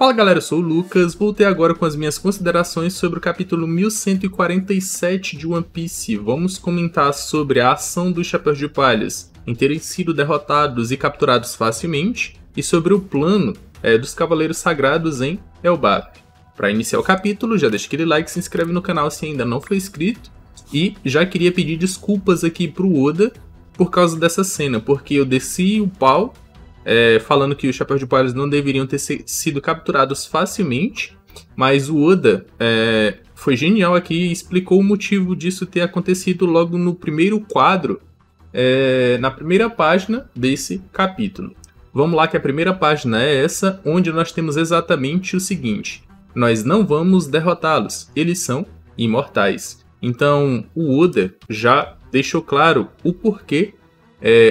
Fala galera, eu sou o Lucas, voltei agora com as minhas considerações sobre o capítulo 1147 de One Piece. Vamos comentar sobre a ação dos Chapéus de Palhas em terem sido derrotados e capturados facilmente, e sobre o plano dos Cavaleiros Sagrados em Elbaf. Para iniciar o capítulo, já deixa aquele like, se inscreve no canal se ainda não for inscrito, e já queria pedir desculpas aqui pro Oda por causa dessa cena, porque eu desci o pau falando que os Chapéus de Palhas não deveriam ter sido capturados facilmente, mas o Oda foi genial aqui e explicou o motivo disso ter acontecido logo no primeiro quadro, na primeira página desse capítulo. Vamos lá, que a primeira página é essa, onde nós temos exatamente o seguinte: nós não vamos derrotá-los, eles são imortais. Então o Oda já deixou claro o porquê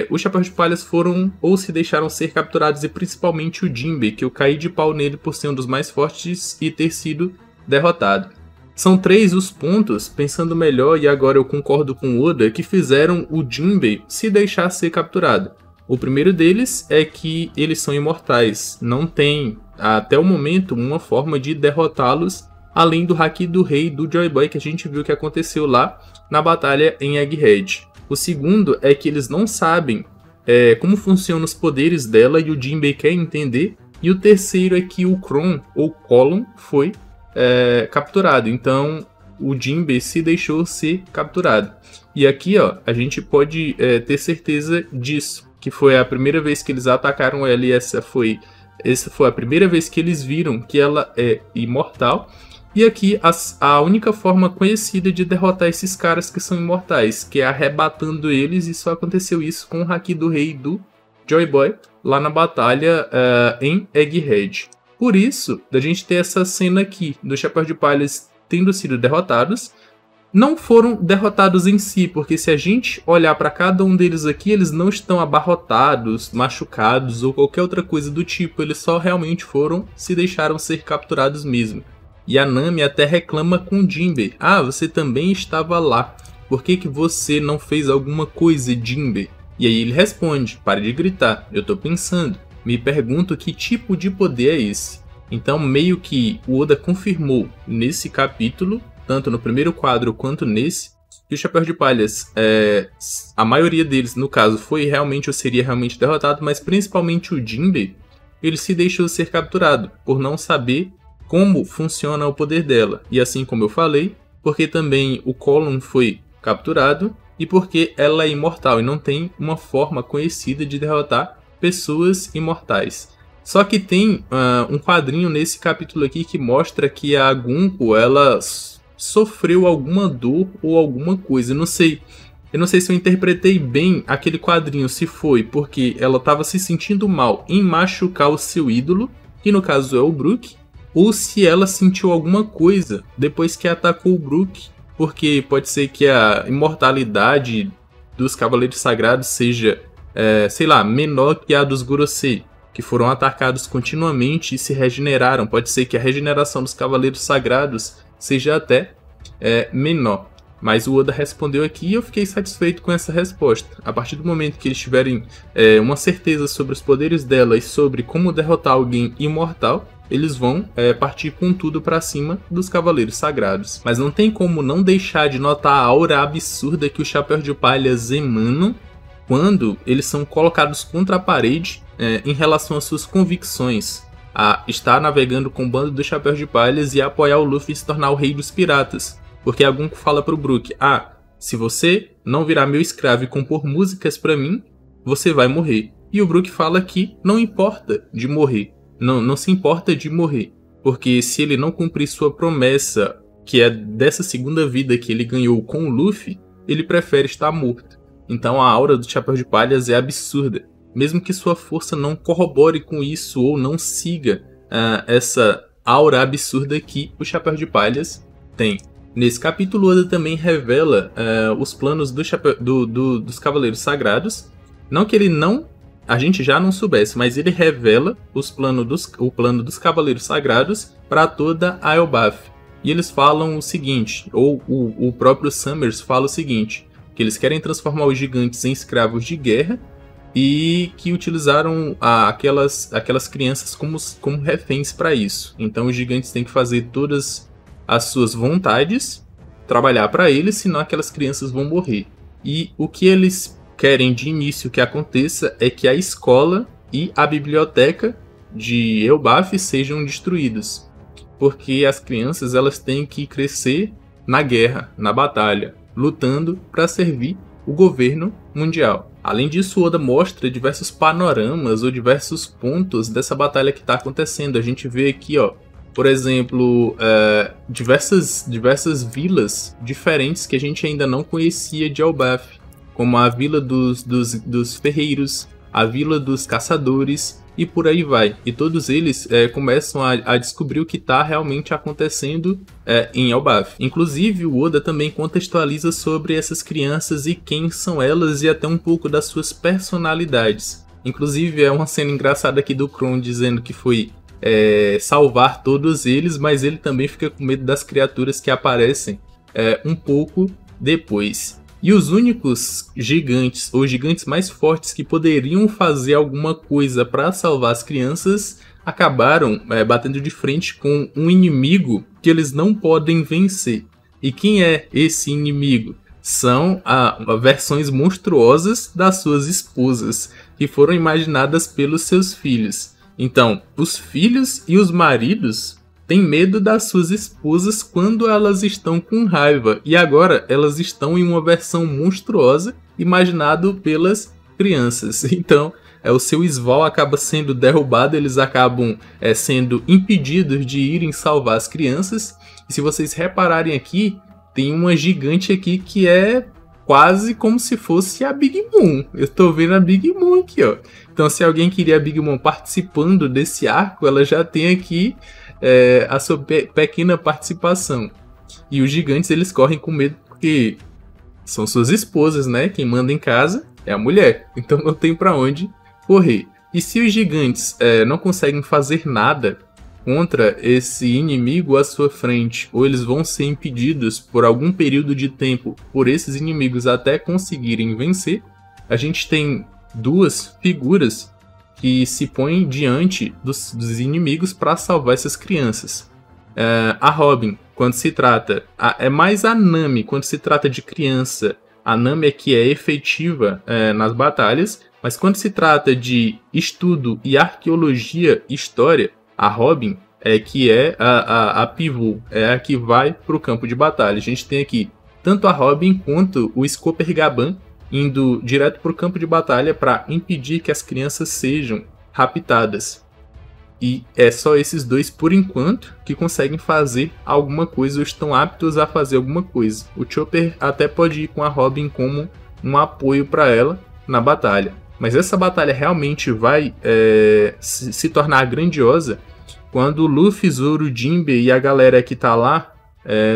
os Chapéus de Palhas foram ou se deixaram ser capturados, e principalmente o Jinbe, que eu caí de pau nele por ser um dos mais fortes e ter sido derrotado. São 3 os pontos, pensando melhor, e agora eu concordo com o Oda, que fizeram o Jinbe se deixar ser capturado. O primeiro deles é que eles são imortais, não tem até o momento uma forma de derrotá-los além do Haki do Rei do Joy Boy, que a gente viu que aconteceu lá na batalha em Egghead. O segundo é que eles não sabem como funcionam os poderes dela e o Jinbe quer entender. E o terceiro é que o Kron, ou Colon, foi capturado. Então o Jinbe se deixou ser capturado. E aqui ó, a gente pode ter certeza disso, que foi a primeira vez que eles atacaram ela, e essa foi a primeira vez que eles viram que ela é imortal. E aqui a única forma conhecida de derrotar esses caras que são imortais, que é arrebatando eles, e só aconteceu isso com o Haki do Rei do Joy Boy lá na batalha em Egghead. Por isso, da gente ter essa cena aqui dos Chapéus de Palhas tendo sido derrotados. Não foram derrotados em si, porque se a gente olhar para cada um deles aqui, eles não estão abarrotados, machucados ou qualquer outra coisa do tipo, eles só realmente se deixaram ser capturados mesmo. E a Nami até reclama com o Jinbe: ah, você também estava lá, por que você não fez alguma coisa, Jinbe? E aí ele responde: pare de gritar, eu tô pensando, me pergunto que tipo de poder é esse. Então meio que o Oda confirmou nesse capítulo, tanto no primeiro quadro quanto nesse, que os Chapéus de Palhas, a maioria deles no caso foi realmente ou seria realmente derrotado, mas principalmente o Jinbe, ele se deixou ser capturado por não saber como funciona o poder dela. E assim como eu falei, porque também o Colon foi capturado e porque ela é imortal e não tem uma forma conhecida de derrotar pessoas imortais. Só que tem um quadrinho nesse capítulo aqui que mostra que a Gunko, ela sofreu alguma dor ou alguma coisa. Eu não sei se eu interpretei bem aquele quadrinho, se foi porque ela estava se sentindo mal em machucar o seu ídolo, que no caso é o Brook, ou se ela sentiu alguma coisa depois que atacou o Brook, porque pode ser que a imortalidade dos Cavaleiros Sagrados seja, sei lá, menor que a dos Gorosei, que foram atacados continuamente e se regeneraram. Pode ser que a regeneração dos Cavaleiros Sagrados seja até menor. Mas o Oda respondeu aqui e eu fiquei satisfeito com essa resposta. A partir do momento que eles tiverem uma certeza sobre os poderes dela e sobre como derrotar alguém imortal, eles vão partir com tudo pra cima dos Cavaleiros Sagrados. Mas não tem como não deixar de notar a aura absurda que os Chapéus de Palhas emanam quando eles são colocados contra a parede em relação às suas convicções a estar navegando com o bando dos Chapéus de Palhas e apoiar o Luffy se tornar o rei dos piratas. Porque a Gunko fala pro Brook: ah, se você não virar meu escravo e compor músicas pra mim, você vai morrer. E o Brook fala que não importa de morrer. Não se importa de morrer, porque se ele não cumprir sua promessa, que é dessa segunda vida que ele ganhou com o Luffy, ele prefere estar morto. Então a aura do Chapéu de Palhas é absurda, mesmo que sua força não corrobore com isso ou não siga essa aura absurda que o Chapéu de Palhas tem. Nesse capítulo, Oda também revela os planos dos Cavaleiros Sagrados. Não que a gente já não soubesse, mas ele revela o plano dos Cavaleiros Sagrados para toda a Elbaf. E eles falam o seguinte, ou o próprio Summers fala o seguinte, que eles querem transformar os gigantes em escravos de guerra e que utilizaram aquelas crianças como reféns para isso. Então os gigantes têm que fazer todas as suas vontades, trabalhar para eles, senão aquelas crianças vão morrer. E o que eles querem de início que aconteça é que a escola e a biblioteca de Elbaf sejam destruídos, porque as crianças elas têm que crescer na guerra, na batalha, lutando para servir o governo mundial. Além disso, Oda mostra diversos panoramas ou diversos pontos dessa batalha que está acontecendo. A gente vê aqui, ó, por exemplo, diversas vilas diferentes que a gente ainda não conhecia de Elbaf, como a vila dos ferreiros, a vila dos caçadores e por aí vai. E todos eles começam a descobrir o que está realmente acontecendo em Elbaf. Inclusive, o Oda também contextualiza sobre essas crianças e quem são elas e até um pouco das suas personalidades. Inclusive, é uma cena engraçada aqui do Kron dizendo que foi salvar todos eles, mas ele também fica com medo das criaturas que aparecem um pouco depois. E os únicos gigantes, ou gigantes mais fortes que poderiam fazer alguma coisa para salvar as crianças, acabaram batendo de frente com um inimigo que eles não podem vencer. E quem é esse inimigo? São versões monstruosas das suas esposas, que foram imaginadas pelos seus filhos. Então, os filhos e os maridos têm medo das suas esposas quando elas estão com raiva. E agora elas estão em uma versão monstruosa imaginado pelas crianças. Então, o seu Sval acaba sendo derrubado, eles acabam sendo impedidos de irem salvar as crianças. E se vocês repararem aqui, tem uma gigante aqui que é quase como se fosse a Big Mom. Eu tô vendo a Big Mom aqui, ó. Então, se alguém queria a Big Mom participando desse arco, ela já tem aqui a sua pequena participação. E os gigantes, eles correm com medo porque são suas esposas, né? Quem manda em casa é a mulher. Então não tem pra onde correr. E se os gigantes não conseguem fazer nada contra esse inimigo à sua frente, ou eles vão ser impedidos por algum período de tempo por esses inimigos até conseguirem vencer, a gente tem duas figuras que se põem diante dos inimigos para salvar essas crianças. A Robin, quando se trata... é mais a Nami, quando se trata de criança. A Nami é que é efetiva nas batalhas, mas quando se trata de estudo e arqueologia e história, a Robin que é a pivô, é a que vai para o campo de batalha. A gente tem aqui tanto a Robin quanto o Scooper Gaban indo direto para o campo de batalha para impedir que as crianças sejam raptadas. E é só esses dois, por enquanto, que conseguem fazer alguma coisa ou estão aptos a fazer alguma coisa. O Chopper até pode ir com a Robin como um apoio para ela na batalha. Mas essa batalha realmente vai se tornar grandiosa quando Luffy, Zoro, Jinbe e a galera que tá lá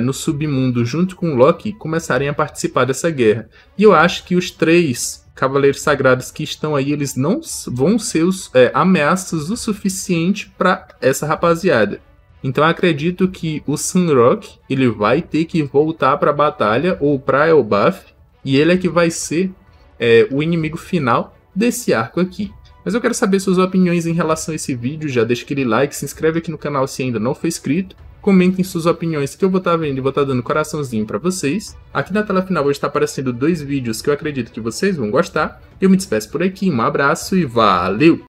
no submundo junto com o Loki começarem a participar dessa guerra. E eu acho que os 3 Cavaleiros Sagrados que estão aí, eles não vão ser ameaças o suficiente para essa rapaziada. Então eu acredito que o Sunrock ele vai ter que voltar para a batalha ou para Elbaf, e ele é que vai ser o inimigo final desse arco aqui. Mas eu quero saber suas opiniões em relação a esse vídeo. Já deixa aquele like, se inscreve aqui no canal se ainda não for inscrito. Comentem suas opiniões que eu vou estar vendo e vou estar dando coraçãozinho para vocês. Aqui na tela final vai estar aparecendo 2 vídeos que eu acredito que vocês vão gostar. Eu me despeço por aqui, um abraço e valeu!